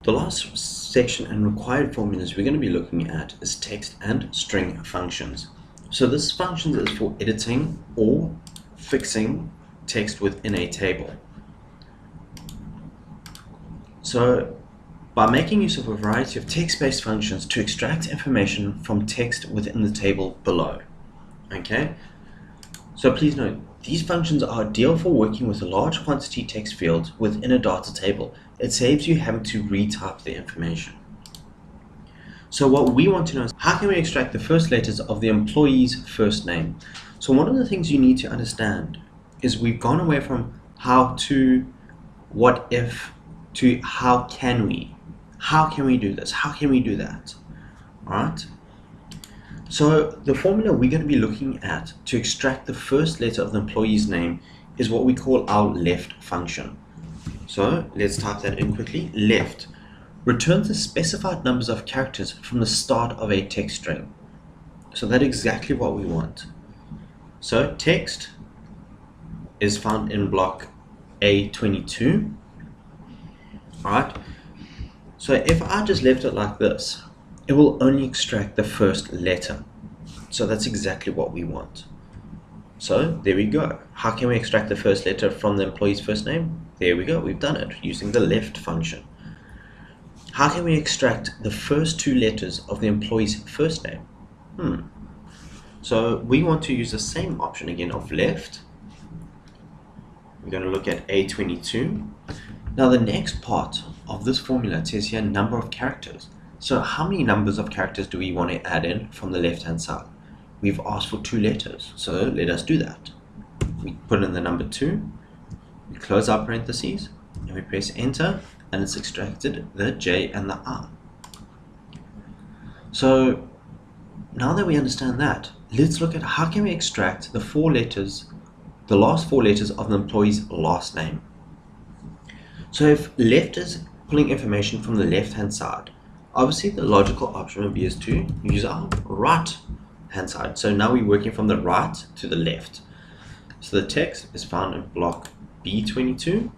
The last section and required formulas we're going to be looking at is text and string functions. So this function is for editing or fixing text within a table. So by making use of a variety of text-based functions to extract information from text within the table below. Okay, so please note, these functions are ideal for working with a large quantity text fields within a data table. It saves you having to retype the information. So what we want to know is, how can we extract the first letters of the employee's first name? So one of the things you need to understand is we've gone away from how to, what if, to how can we. How can we do this? How can we do that? Alright? So the formula we're going to be looking at to extract the first letter of the employee's name is what we call our left function. So let's type that in quickly. Left returns the specified numbers of characters from the start of a text string. So that's exactly what we want. So text is found in block A22. Alright, so if I just left it like this, it will only extract the first letter. So that's exactly what we want. So there we go. How can we extract the first letter from the employee's first name? There we go, we've done it using the left function. How can we extract the first two letters of the employee's first name? So we want to use the same option again of left. We're going to look at A22. Now the next part of this formula says here number of characters. So how many numbers of characters do we want to add in from the left hand side? We've asked for 2 letters, so let us do that. We put in the number 2, we close our parentheses, and we press enter, and it's extracted the J and the R. So now that we understand that, let's look at how can we extract the 4 letters, the last 4 letters of the employee's last name. So if left is pulling information from the left hand side, obviously the logical option would be is to use our right hand side. So now we're working from the right to the left. So the text is found in block B22,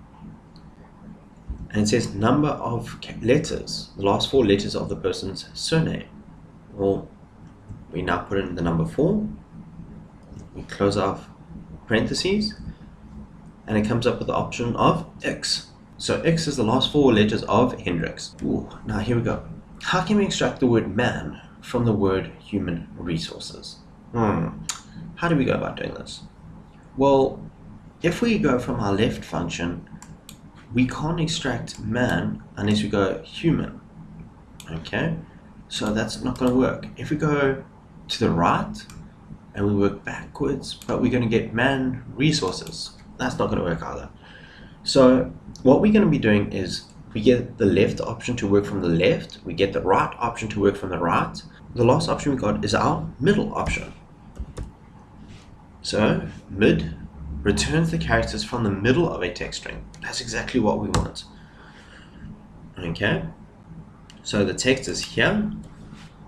and it says number of letters, the last 4 letters of the person's surname. Well, we now put in the number 4, we close off parentheses, and it comes up with the option of X. So X is the last 4 letters of Hendrix. Now here we go. How can we extract the word man from the word human resources? How do we go about doing this? Well, if we go from our left function, we can't extract man unless we go human. Okay, so that's not going to work. If we go to the right and we work backwards, but we're going to get man resources, that's not going to work either. So what we're going to be doing is we get the left option to work from the left, we get the right option to work from the right. The last option we got is our middle option. So mid returns the characters from the middle of a text string. That's exactly what we want. Okay, so the text is here.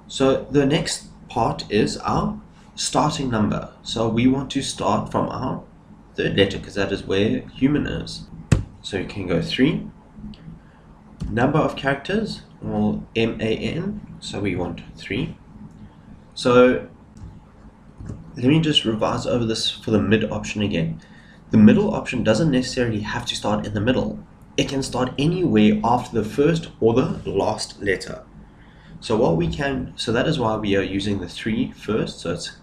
So the next part is our starting number. So we want to start from our third letter because that is where human is. So you can go 3. Number of characters, or MAN, so we want 3. So let me just revise over this for the mid option again. The middle option doesn't necessarily have to start in the middle. It can start anywhere after the first or the last letter. So what we can, so that is why we are using the 3 first. So it's,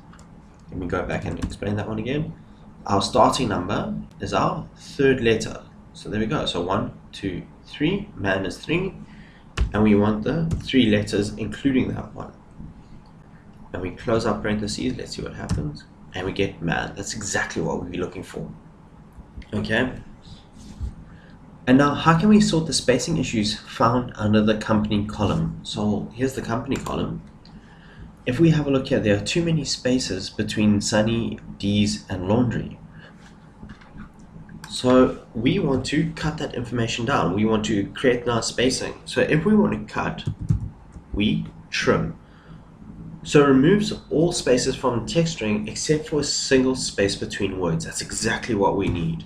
let me go back and explain that one again. Our starting number is our third letter. So there we go. So 1, 2, 3. Man is 3, and we want the 3 letters including that one. And we close our parentheses. Let's see what happens. And we get man. That's exactly what we'll be looking for. Okay. And now, how can we sort the spacing issues found under the company column? So here's the company column. If we have a look here, there are too many spaces between Sunny, D's, and Laundry. So we want to cut that information down. We want to create nice spacing. So if we want to cut, we trim. So it removes all spaces from the text string except for a single space between words. That's exactly what we need.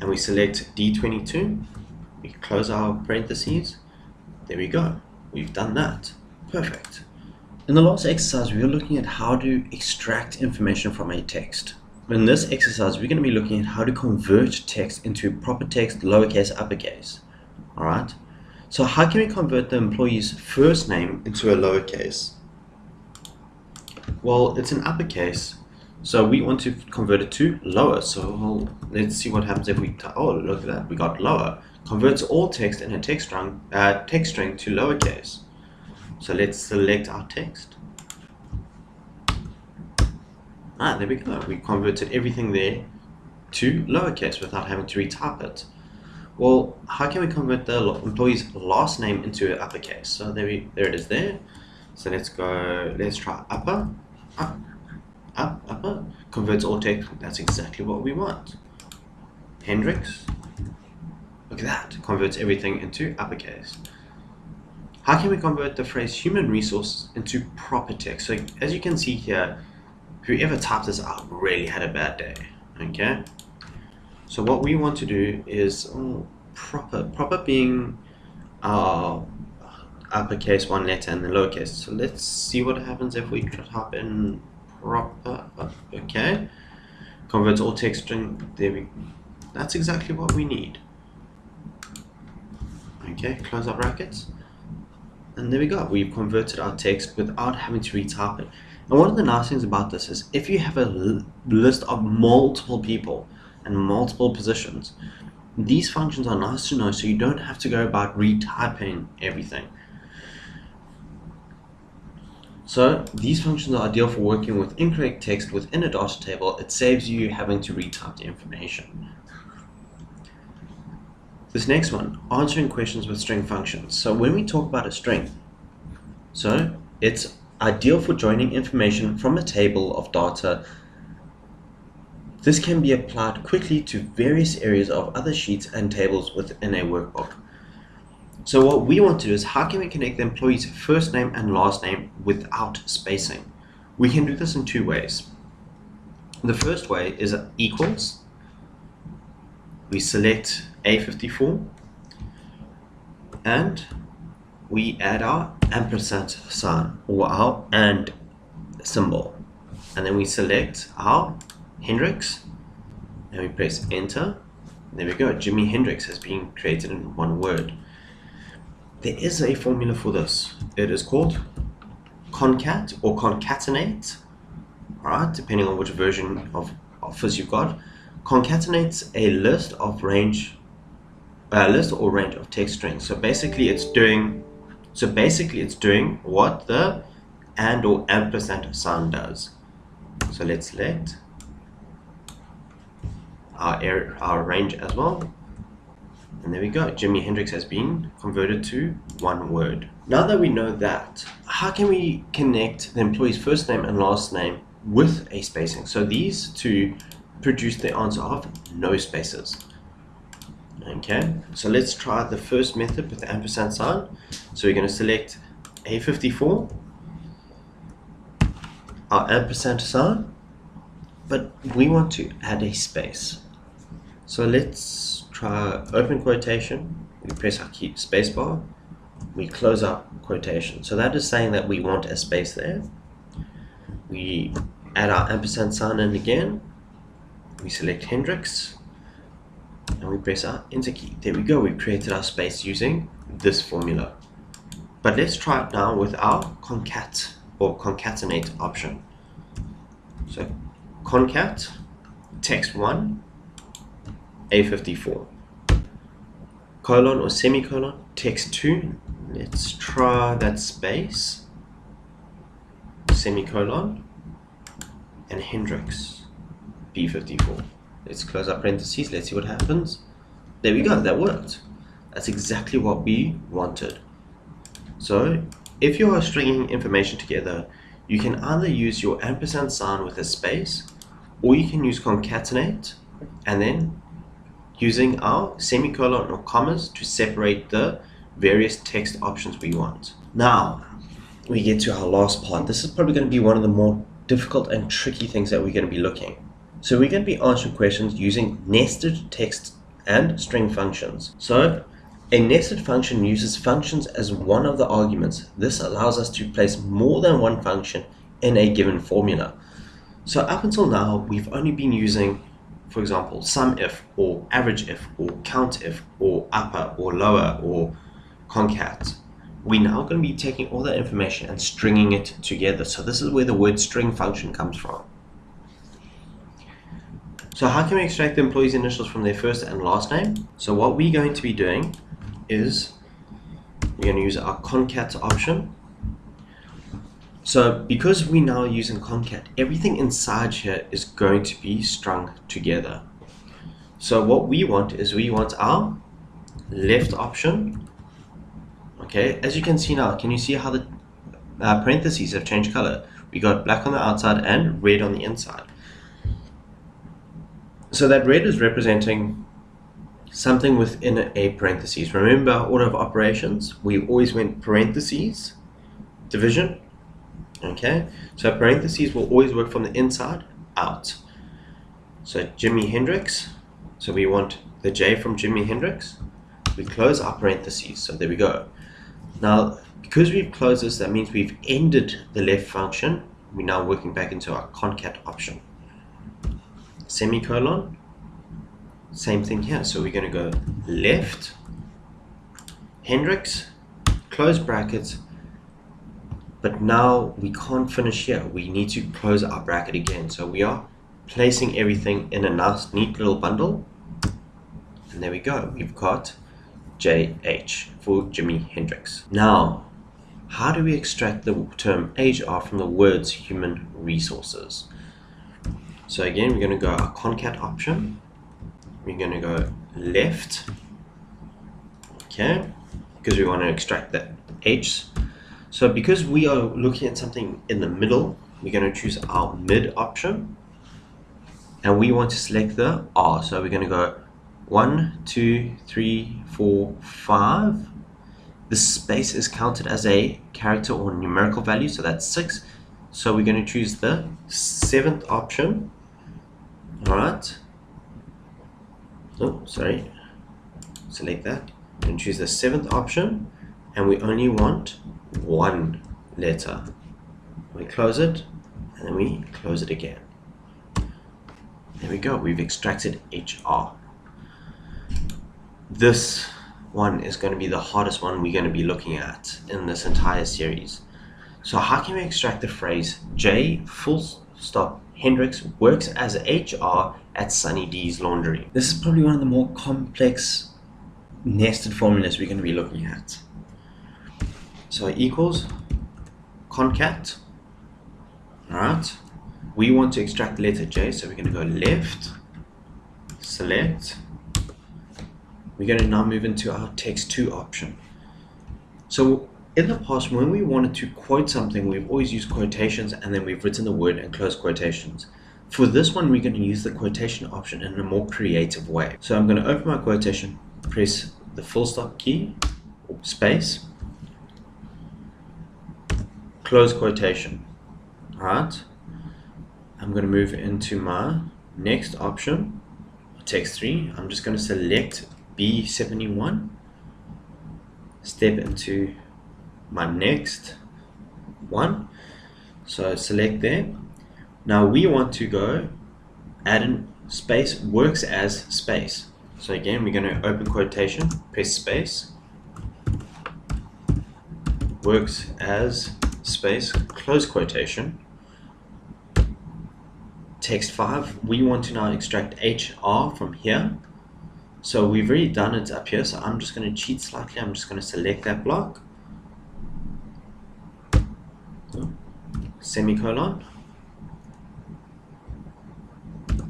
And we select D22, We close our parentheses. There we go. We've done that. Perfect. In the last exercise, we were looking at how to extract information from a text. In this exercise, we're going to be looking at how to convert text into proper text, lowercase, uppercase. Alright? So how can we convert the employee's first name into a lowercase? Well, it's an uppercase, so we want to convert it to lower. So let's see what happens if we, oh, look at that, we got lower. Converts all text in a text string to lowercase. So let's select our text. There we go. We converted everything there to lowercase without having to retype it. Well, how can we convert the employee's last name into an uppercase? So there it is there. So let's try upper, upper. Converts all text. That's exactly what we want. Hendricks. Look at that. Converts everything into uppercase. How can we convert the phrase human resource into proper text? So as you can see here, whoever typed this out really had a bad day. Okay. So what we want to do is proper being our uppercase one letter and the lowercase. So let's see what happens if we type in proper. Okay. Converts all text string. There we go. That's exactly what we need. Okay. Close our brackets. And there we go. We've converted our text without having to retype it. And one of the nice things about this is if you have a list of multiple people and multiple positions, these functions are nice to know, so you don't have to go about retyping everything. So these functions are ideal for working with incorrect text within a data table. It saves you having to retype the information. This next one, answering questions with string functions. So when we talk about a string, so it's ideal for joining information from a table of data. This can be applied quickly to various areas of other sheets and tables within a workbook. So what we want to do is how can we connect the employee's first name and last name without spacing? We can do this in two ways. The first way is equals. We select A54 and we add our ampersand sign or our and symbol, and then we select our Hendricks and we press enter. There we go. Jimi Hendrix has been created in one word. There is a formula for this. It is called concat or concatenate. Alright, depending on which version of Office you've got. Concatenates a list or range of text strings. So basically it's doing what the and or ampersand sign does. So let's select our range as well. And there we go. Jimi Hendrix has been converted to one word. Now that we know that, how can we connect the employee's first name and last name with a spacing? So these two produce the answer of no spaces. Okay, so let's try the first method with the ampersand sign. So we're going to select A54, our ampersand sign, but we want to add a space. So let's try open quotation, we press our key spacebar, we close our quotation. So that is saying that we want a space there. We add our ampersand sign in again, we select Hendrix, and we press our enter key. There we go, we've created our space using this formula. But let's try it now with our concat or concatenate option. So concat text 1 A54 colon or semicolon text 2. Let's try that space semicolon and Hendrix B54. Let's close our parentheses. Let's see what happens. There we go. That worked. That's exactly what we wanted. So if you are stringing information together, you can either use your ampersand sign with a space, or you can use concatenate and then using our semicolon or commas to separate the various text options we want. Now we get to our last part. This is probably going to be one of the more difficult and tricky things that we're going to be looking. So we're going to be answering questions using nested text and string functions. So A nested function uses functions as one of the arguments. This allows us to place more than one function in a given formula. So up until now, we've only been using, for example, sum if, or average if, or count if, or upper, or lower, or concat. We're now going to be taking all that information and stringing it together. So this is where the word string function comes from. So how can we extract the employee's initials from their first and last name? So what we're going to be doing is we're going to use our concat option. So because we're now using concat, everything inside here is going to be strung together. So what we want is we want our left option. Okay, as you can see now, can you see how the parentheses have changed color? We got black on the outside and red on the inside. So that red is representing something within a parentheses. Remember our order of operations? We always went parentheses, division. Okay, so parentheses will always work from the inside out. So Jimi Hendrix, so we want the J from Jimi Hendrix. We close our parentheses, so there we go. Now, because we've closed this, that means we've ended the left function. We're now working back into our concat option. Semicolon, same thing here. So we're going to go left, Hendrix, close brackets, but now we can't finish here. We need to close our bracket again. So we are placing everything in a nice, neat little bundle. And there we go. We've got JH for Jimi Hendrix. Now, how do we extract the term HR from the words human resources? So again, we're going to go our concat option. We're going to go left, okay, because we want to extract that H. So because we are looking at something in the middle, we're going to choose our mid option, and we want to select the R. So we're going to go 1, 2, 3, 4, 5. The space is counted as a character or numerical value, so that's 6. So we're going to choose the 7th option. All right. Oh, sorry. Select that. We're going to choose the 7th option, and we only want one letter. We close it, and then we close it again. There we go. We've extracted HR. This one is going to be the hardest one we're going to be looking at in this entire series. So how can we extract the phrase J full stop Hendrix works as HR at Sunny D's Laundry? This is probably one of the more complex nested formulas we're going to be looking at. So equals concat. Alright, we want to extract the letter J, so we're going to go left, select. We're going to now move into our text to option. So in the past, when we wanted to quote something, we've always used quotations and then we've written the word and closed quotations. For this one, we're going to use the quotation option in a more creative way. So I'm going to open my quotation, press the full stop key, or space, close quotation. Alright, I'm going to move into my next option, text 3. I'm just going to select B71, step into my next one, so select there. Now we want to go add in space works as space. So again, we're going to open quotation, press space, works as space, close quotation. Text 5, we want to now extract HR from here. So we've already done it up here, so I'm just going to cheat slightly. I'm just going to select that block, semicolon,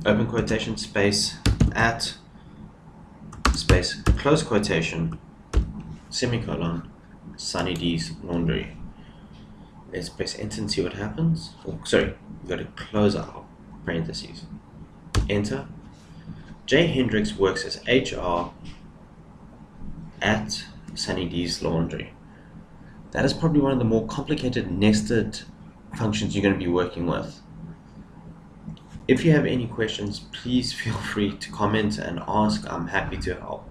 open quotation, space, at, space, close quotation, semicolon, Sunny D's Laundry. Let's press enter and see what happens. Oh, sorry, we've got to close our parentheses. Enter. J. Hendrix works as HR at Sunny D's Laundry. That is probably one of the more complicated nested functions you're going to be working with. If you have any questions, please feel free to comment and ask. I'm happy to help.